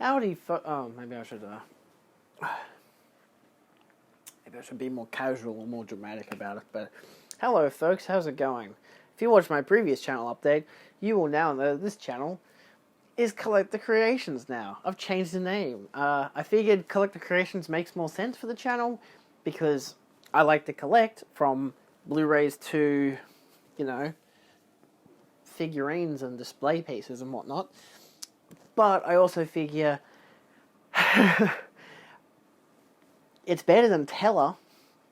Howdy, oh, maybe I should be more casual or more dramatic about it. But hello, folks. How's it going? If you watched my previous channel update, you will now know this channel is Collector Creations now. I've changed the name. I figured Collector Creations makes more sense for the channel because I like to collect from Blu-rays to, figurines and display pieces and whatnot. But I also figure it's better than Teller.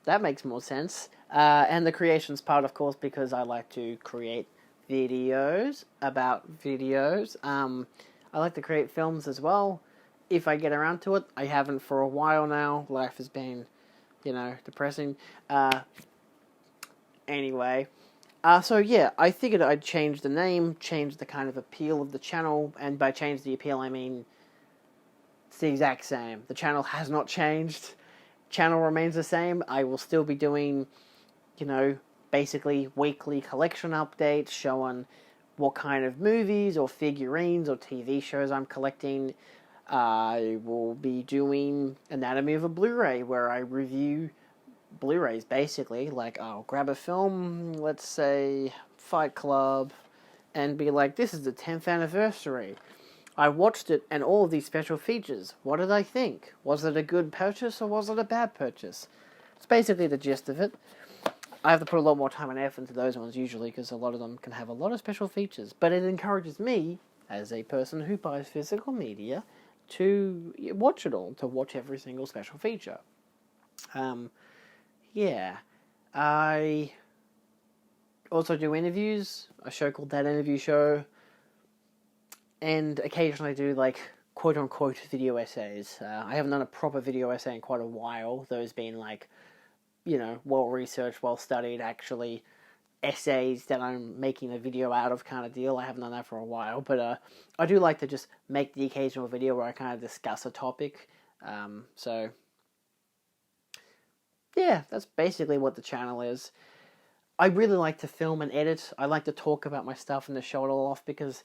That makes more sense. And the creations part, of course, because I like to create videos about videos. I like to create films as well, if I get around to it. I haven't for a while now. Life has been, depressing. Anyway. So yeah, I figured I'd change the name, change the kind of appeal of the channel, and by change the appeal, I mean it's the exact same. The channel has not changed. Channel remains the same. I will still be doing, basically weekly collection updates showing what kind of movies or figurines or TV shows I'm collecting. I will be doing Anatomy of a Blu-ray, where I review Blu-rays, basically. Like, I'll grab a film, let's say Fight Club, and be like, this is the 10th anniversary. I watched it and all of these special features. What did I think? Was it a good purchase or was it a bad purchase? It's basically the gist of it. I have to put a lot more time and effort into those ones usually because a lot of them can have a lot of special features. But it encourages me, as a person who buys physical media, to watch it all, to watch every single special feature. Yeah. I also do interviews, a show called That Interview Show, and occasionally do, quote-unquote video essays. I haven't done a proper video essay in quite a while, those being, well-researched, well-studied, actually essays that I'm making a video out of kind of deal. I haven't done that for a while, but I do like to just make the occasional video where I kind of discuss a topic. So yeah, that's basically what the channel is. I really like to film and edit. I like to talk about my stuff and to show it all off because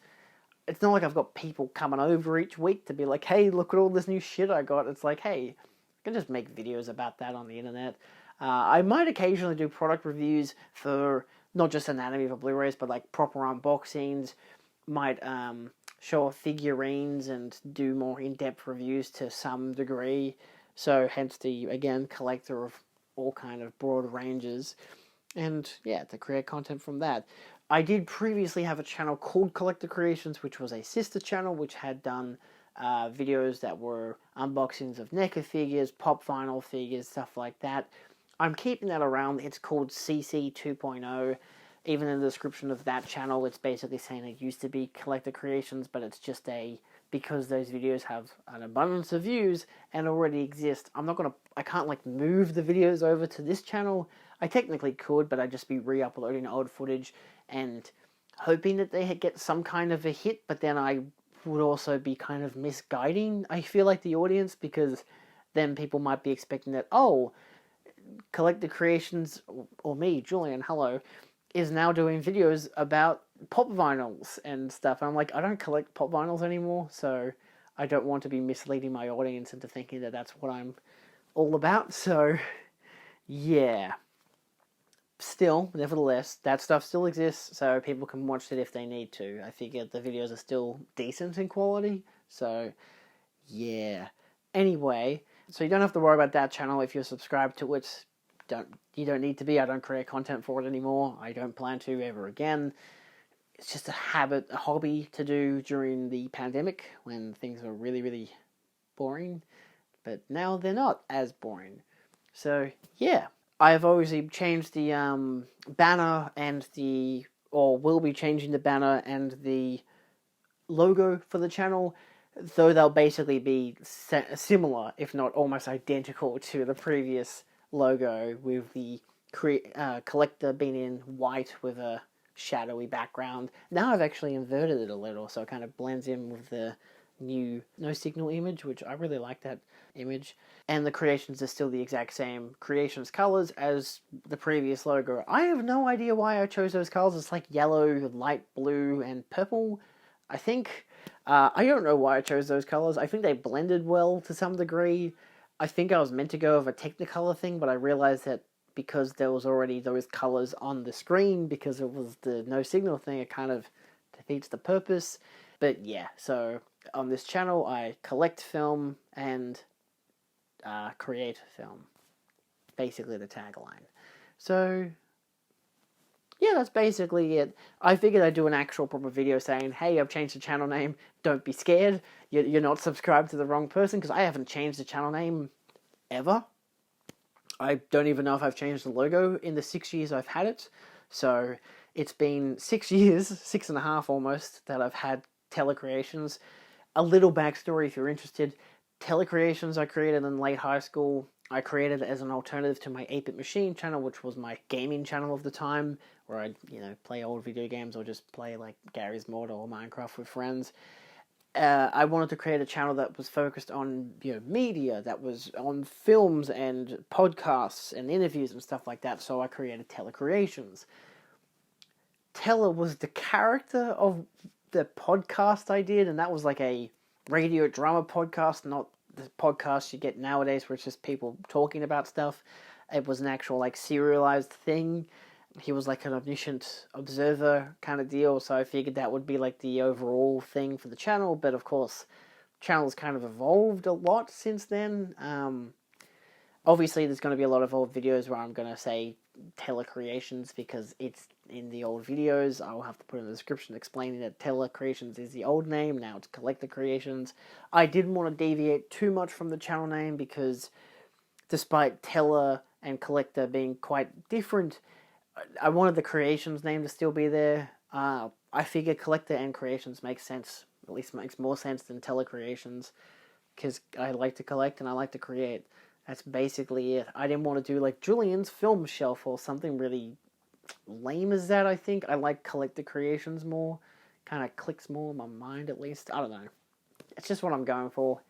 it's not like I've got people coming over each week to be like, hey, look at all this new shit I got. It's like, hey, I can just make videos about that on the internet. I might occasionally do product reviews for not just Anatomy of Blu-rays, but proper unboxings. Might show off figurines and do more in-depth reviews to some degree. So hence the, again, collector of all kind of broad ranges. And yeah, to create content from that. I did previously have a channel called Collector Creations, which was a sister channel, which had done videos that were unboxings of NECA figures, pop vinyl figures, stuff like that. I'm keeping that around. It's called CC 2.0. Even in the description of that channel, it's basically saying it used to be Collector Creations, but it's just because those videos have an abundance of views and already exist, I can't move the videos over to this channel. I technically could, but I'd just be re-uploading old footage and hoping that they get some kind of a hit, but then I would also be kind of misguiding, I feel like, the audience, because then people might be expecting that, oh, Collector Creations, or me, Julian, hello, is now doing videos about pop vinyls and stuff. And I'm like, I don't collect pop vinyls anymore, so I don't want to be misleading my audience into thinking that that's what I'm all about. So, yeah. Still, nevertheless, that stuff still exists, so people can watch it if they need to. I figure the videos are still decent in quality, so yeah. Anyway, so you don't have to worry about that channel if you're subscribed to it. You don't need to be. I don't create content for it anymore. I don't plan to ever again. It's just a hobby to do during the pandemic when things were really, really boring. But now they're not as boring. So, yeah. I have obviously changed the banner or will be changing the banner and the logo for the channel, though they'll basically be similar, if not almost identical to the previous logo, with the collector being in white with a shadowy background. Now I've actually inverted it a little, so it kind of blends in with the new No Signal image, which I really like that image. And the creations are still the exact same creations colors as the previous logo. I have no idea why I chose those colors. It's like yellow, light blue, and purple, I think. I don't know why I chose those colors. I think they blended well to some degree. I think I was meant to go with a Technicolor thing, but I realized that because there was already those colors on the screen, because it was the no signal thing, it kind of defeats the purpose. But yeah, so on this channel, I collect film and create film. Basically the tagline. So yeah, that's basically it. I figured I'd do an actual proper video saying, hey, I've changed the channel name, don't be scared, you're not subscribed to the wrong person, because I haven't changed the channel name ever. I don't even know if I've changed the logo in the 6 years I've had it. So it's been 6 years, 6.5 almost, that I've had Telecreations. A little backstory if you're interested. Telecreations I created in late high school. I created it as an alternative to my 8-Bit Machine channel, which was my gaming channel of the time, where I'd, play old video games or just play like Garry's Mod or Minecraft with friends. I wanted to create a channel that was focused on media, that was on films and podcasts and interviews and stuff like that, so I created Telecreations. Tele was the character of the podcast I did, and that was like a radio drama podcast, not the podcast you get nowadays where it's just people talking about stuff. It was an actual like serialized thing. He was like an omniscient observer kind of deal, so I figured that would be like the overall thing for the channel, but of course the channel's kind of evolved a lot since then. Obviously there's going to be a lot of old videos where I'm going to say Telecreations because it's in the old videos. I'll have to put in the description explaining that Telecreations is the old name, now it's Collector Creations. I didn't want to deviate too much from the channel name because despite Tele and Collector being quite different, I wanted the Creations name to still be there. I figure Collector and Creations makes sense, at least makes more sense than Telecreations, because I like to collect and I like to create. That's basically it. I didn't want to do like Julian's Film Shelf or something really lame as that, I think. I like Collector Creations more. Kind of clicks more in my mind, at least. I don't know. It's just what I'm going for.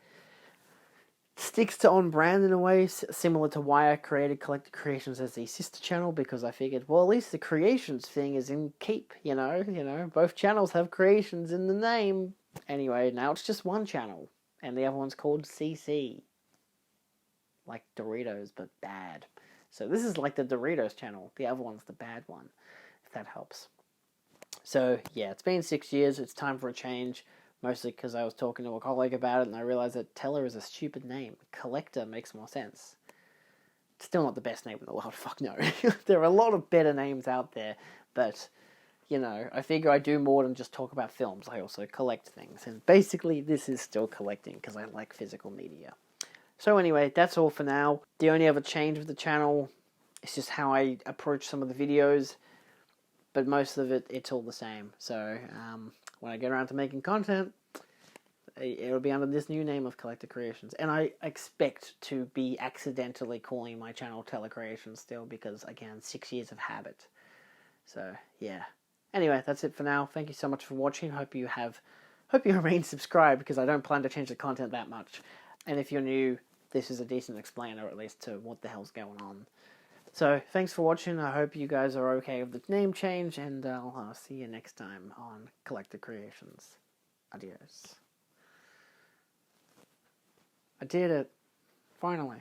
Sticks to on brand in a way, similar to why I created Collector Creations as the sister channel, because I figured, well, at least the Creations thing is in keep, both channels have Creations in the name. Anyway, now it's just one channel, and the other one's called CC. Like Doritos, but bad. So this is like the Doritos channel, the other one's the bad one, if that helps. So yeah, it's been 6 years, it's time for a change. Mostly because I was talking to a colleague about it and I realized that Teller is a stupid name. Collector makes more sense. It's still not the best name in the world, fuck no. There are a lot of better names out there, but, I figure I do more than just talk about films. I also collect things, and basically this is still collecting because I like physical media. So anyway, that's all for now. The only other change with the channel is just how I approach some of the videos, but most of it, it's all the same. So, when I get around to making content, it'll be under this new name of Collector Creations. And I expect to be accidentally calling my channel Telecreations still, because, again, 6 years of habit. So, yeah. Anyway, that's it for now. Thank you so much for watching. Hope you remain subscribed, because I don't plan to change the content that much. And if you're new, this is a decent explainer, at least, to what the hell's going on. So, thanks for watching. I hope you guys are okay with the name change, and I'll see you next time on Collector Creations. Adios. I did it. Finally.